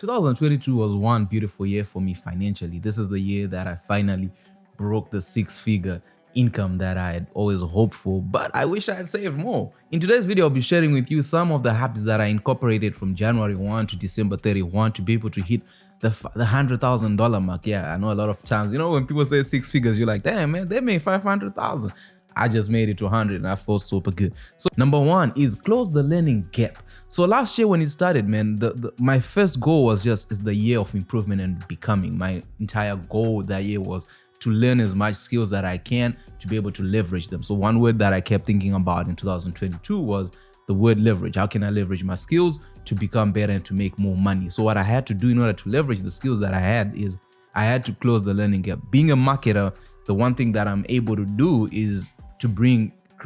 2022 was one beautiful year for me financially. This is the year that I finally broke the six-figure income that I had always hoped for, but I wish I had saved more. In today's video, I'll be sharing with you some of the habits that I incorporated from January 1 to December 31 to be able to hit the $100,000 mark. Yeah, I know a lot of times, when people say six figures, you're like, damn, man, they made 500,000. I just made it to 100 and I felt super good. So number one is close the learning gap. So last year when it started, man, my first goal was is the year of improvement and becoming. My entire goal that year was to learn as much skills that I can to be able to leverage them. So one word that I kept thinking about in 2022 was the word leverage. How can I leverage my skills to become better and to make more money? So what I had to do in order to leverage the skills that I had is I had to close the learning gap. Being a marketer, the one thing that I'm able to do is to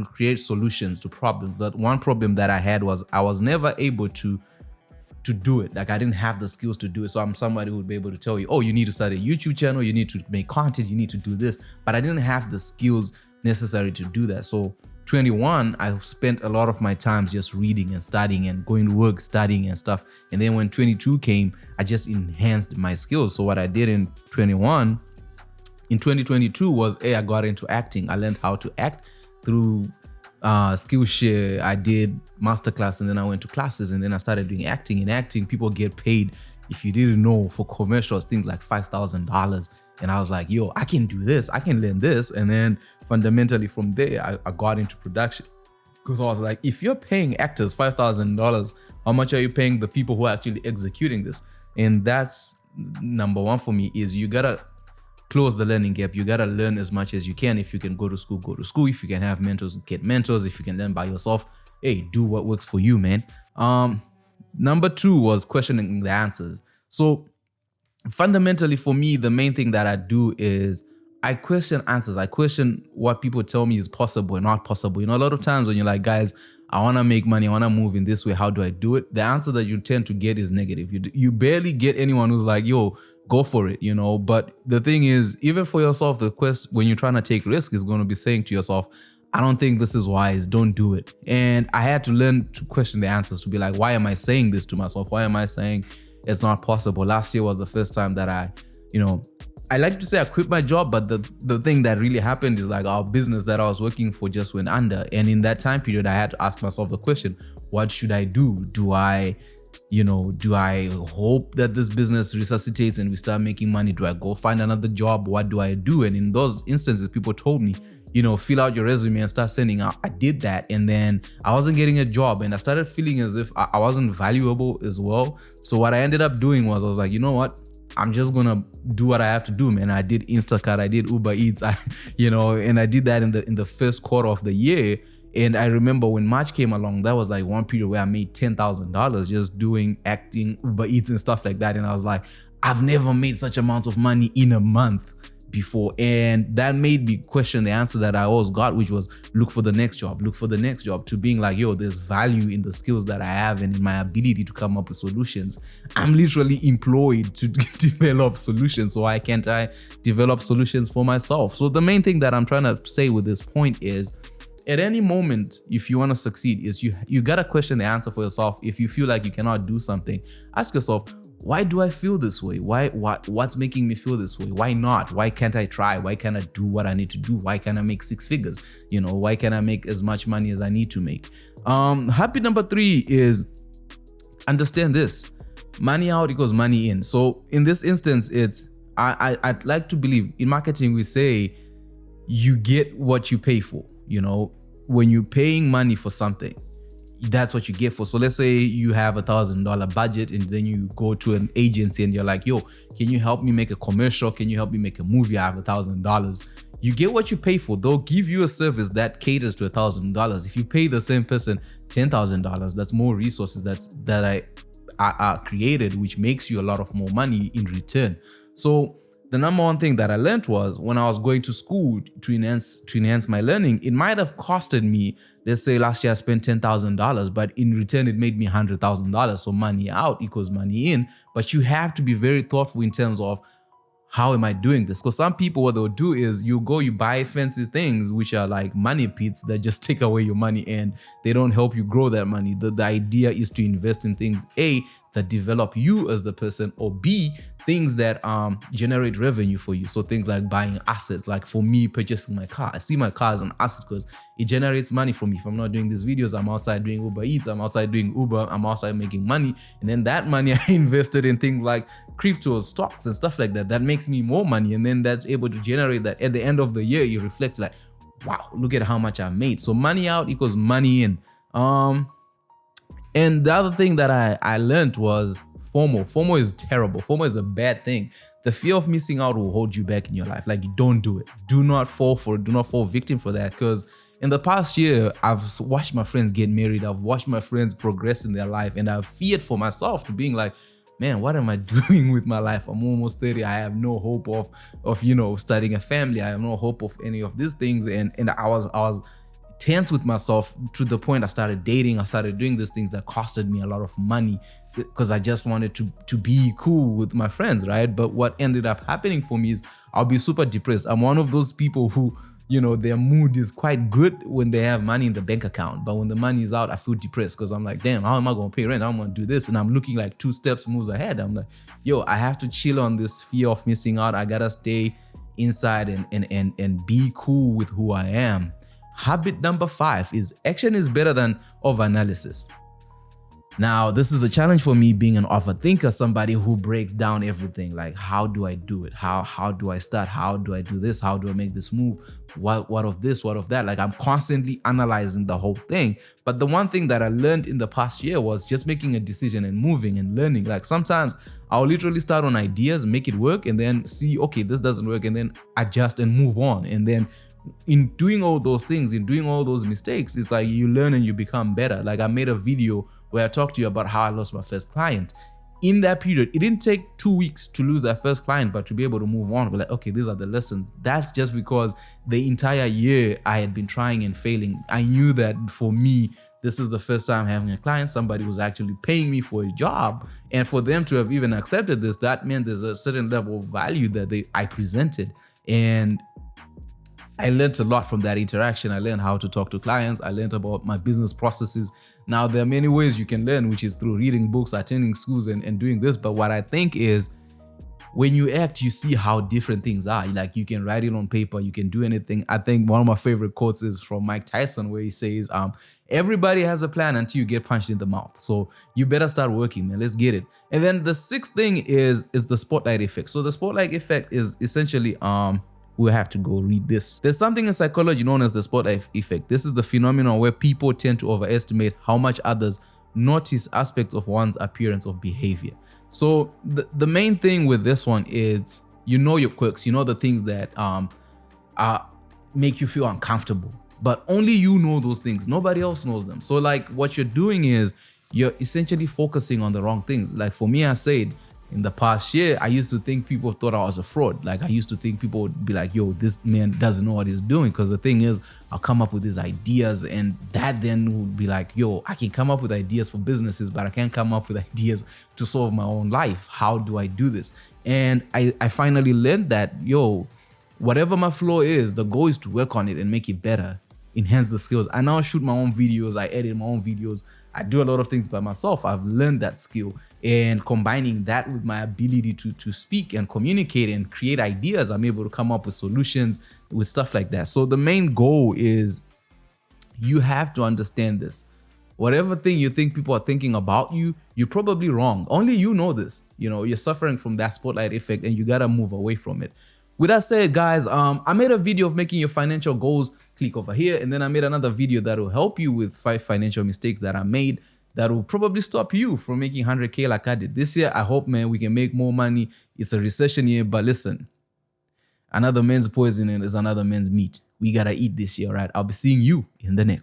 create solutions to problems. That one problem that I had was I was never able to do it. Like I didn't have the skills to do it. So I'm somebody who would be able to tell you, oh, you need to start a YouTube channel, you need to make content, you need to do this. But I didn't have the skills necessary to do that. So 21, I spent a lot of my time just reading and studying and going to work, studying and stuff. And then when 22 came, I just enhanced my skills. So what I did in 2022 was I got into acting. I learned how to act through Skillshare. I did masterclass and then I went to classes and then I started doing acting. In acting, people get paid, if you didn't know, for commercials, things like $5,000. And I was like, yo, I can do this, I can learn this. And then fundamentally from there, I got into production. Because I was like, if you're paying actors $5,000, how much are you paying the people who are actually executing this? And that's number one for me, is you gotta close the learning gap. You gotta learn as much as you can. If you can go to school, go to school. If you can have mentors, get mentors. If you can learn by yourself, hey, do what works for you, man. Number two was questioning the answers. So fundamentally for me, the main thing that I do is I question answers. I question what people tell me is possible and not possible. A lot of times when you're like, guys, I want to make money, I want to move in this way, how do I do it? The answer that you tend to get is negative. You barely get anyone who's like, yo, go for it, But the thing is, even for yourself, the quest when you're trying to take risk is going to be saying to yourself, I don't think this is wise, don't do it. And I had to learn to question the answers, to be like, why am I saying this to myself? Why am I saying it's not possible? Last year was the first time that I like to say I quit my job, but the thing that really happened is like our business that I was working for just went under. And in that time period, I had to ask myself the question, what should I do? Do I hope that this business resuscitates and we start making money? Do I go find another job? What do I do? And in those instances, people told me, fill out your resume and start sending out. I did that, and then I wasn't getting a job, and I started feeling as if I wasn't valuable as well. So what I ended up doing was I was like, you know what? I'm just gonna do what I have to do, man. I did Instacart, I did Uber Eats, and I did that in the first quarter of the year. And I remember when March came along, that was like one period where I made $10,000 just doing acting, Uber Eats and stuff like that. And I was like, I've never made such amounts of money in a month before. And that made me question the answer that I always got, which was look for the next job, to being like, yo, there's value in the skills that I have and in my ability to come up with solutions. I'm literally employed to develop solutions. So why can't I develop solutions for myself? So the main thing that I'm trying to say with this point is, at any moment, if you want to succeed, is you gotta question the answer for yourself. If you feel like you cannot do something, ask yourself, why do I feel this way? What's making me feel this way? Why not? Why can't I try? Why can't I do what I need to do? Why can't I make six figures? Why can't I make as much money as I need to make? Habit number three is understand this: money out equals money in. So in this instance, I'd like to believe in marketing, we say you get what you pay for. When you're paying money for something, that's what you get for. So let's say you have $1,000 budget and then you go to an agency and you're like, yo, can you help me make a commercial? Can you help me make a movie? I have $1,000. You get what you pay for. They'll give you a service that caters to $1,000. If you pay the same person $10,000, that's more resources that are created, which makes you a lot of more money in return. So the number one thing that I learned was when I was going to school to enhance my learning, it might have costed me, let's say last year I spent $10,000, but in return it made me $100,000. So money out equals money in. But you have to be very thoughtful in terms of how am I doing this? Because some people, what they'll do is you buy fancy things, which are like money pits that just take away your money and they don't help you grow that money. The idea is to invest in things, A, that develop you as the person, or B, things that generate revenue for you. So things like buying assets, like for me, purchasing my car. I see my car as an asset because it generates money for me. If I'm not doing these videos, I'm outside doing Uber Eats, I'm outside doing Uber, I'm outside making money. And then that money I invested in things like crypto, stocks and stuff like that. That makes me more money. And then that's able to generate that. At the end of the year, you reflect like, wow, look at how much I made. So money out equals money in. And the other thing that I learned was FOMO. FOMO is terrible. FOMO is a bad thing. The fear of missing out will hold you back in your life. Like, don't do it. Do not fall for it. Do not fall victim for that. Because in the past year, I've watched my friends get married. I've watched my friends progress in their life. And I've feared for myself to being like, man, what am I doing with my life? I'm almost 30. I have no hope of starting a family. I have no hope of any of these things. And I was tense with myself to the point I started dating. I started doing these things that costed me a lot of money because I just wanted to be cool with my friends, right? But what ended up happening for me is I'll be super depressed. I'm one of those people who, their mood is quite good when they have money in the bank account. But when the money is out, I feel depressed because I'm like, damn, how am I going to pay rent? I'm going to do this. And I'm looking like 2 moves ahead. I'm like, yo, I have to chill on this fear of missing out. I got to stay inside and be cool with who I am. Habit number 5 is action is better than overanalysis. Now, this is a challenge for me being an overthinker, somebody who breaks down everything. Like, how do I do it? How do I start? How do I do this? How do I make this move? What of this? What of that? Like, I'm constantly analyzing the whole thing. But the one thing that I learned in the past year was just making a decision and moving and learning. Like, sometimes I'll literally start on ideas, make it work, and then see, okay, this doesn't work, and then adjust and move on. And then in doing all those things, in doing all those mistakes, it's like you learn and you become better. Like, I made a video where I talked to you about how I lost my first client. In that period, it didn't take 2 weeks to lose that first client, but to be able to move on, be like, okay, these are the lessons. That's just because the entire year I had been trying and failing. I knew that for me, this is the first time having a client. Somebody was actually paying me for a job. And for them to have even accepted this, that meant there's a certain level of value that I presented. And I learned a lot from that interaction. I learned how to talk to clients. I learned about my business processes. Now, there are many ways you can learn, which is through reading books, attending schools, and doing this. But what I think is when you act, you see how different things are. Like, you can write it on paper, you can do anything. I think one of my favorite quotes is from Mike Tyson, where he says, everybody has a plan until you get punched in the mouth. So you better start working, man. Let's get it. And then the 6th thing is the spotlight effect. So the spotlight effect is essentially, we'll have to go read this. There's something in psychology known as the spotlight effect. This is the phenomenon where people tend to overestimate how much others notice aspects of one's appearance or behavior. So the main thing with this one is, your quirks, the things that make you feel uncomfortable, but only you know those things. Nobody else knows them. So like what you're doing is you're essentially focusing on the wrong things. Like for me, I said, in the past year, I used to think people thought I was a fraud. Like I used to think people would be like, yo, this man doesn't know what he's doing. Because the thing is, I'll come up with these ideas and that then would be like, yo, I can come up with ideas for businesses, but I can't come up with ideas to solve my own life. How do I do this? And I finally learned that, yo, whatever my flaw is, the goal is to work on it and make it better, enhance the skills. I now shoot my own videos. I edit my own videos. I do a lot of things by myself. I've learned that skill, and combining that with my ability to speak and communicate and create ideas, I'm able to come up with solutions with stuff like that. So the main goal is you have to understand this. Whatever thing you think people are thinking about you, you're probably wrong. Only you know this. You're suffering from that spotlight effect and you got to move away from it. With that said, guys, I made a video of making your financial goals. Click over here. And then I made another video that will help you with 5 financial mistakes that I made that will probably stop you from making 100K like I did this year. I hope, man, we can make more money. It's a recession year, but listen, another man's poison is another man's meat. We got to eat this year, right? I'll be seeing you in the next one.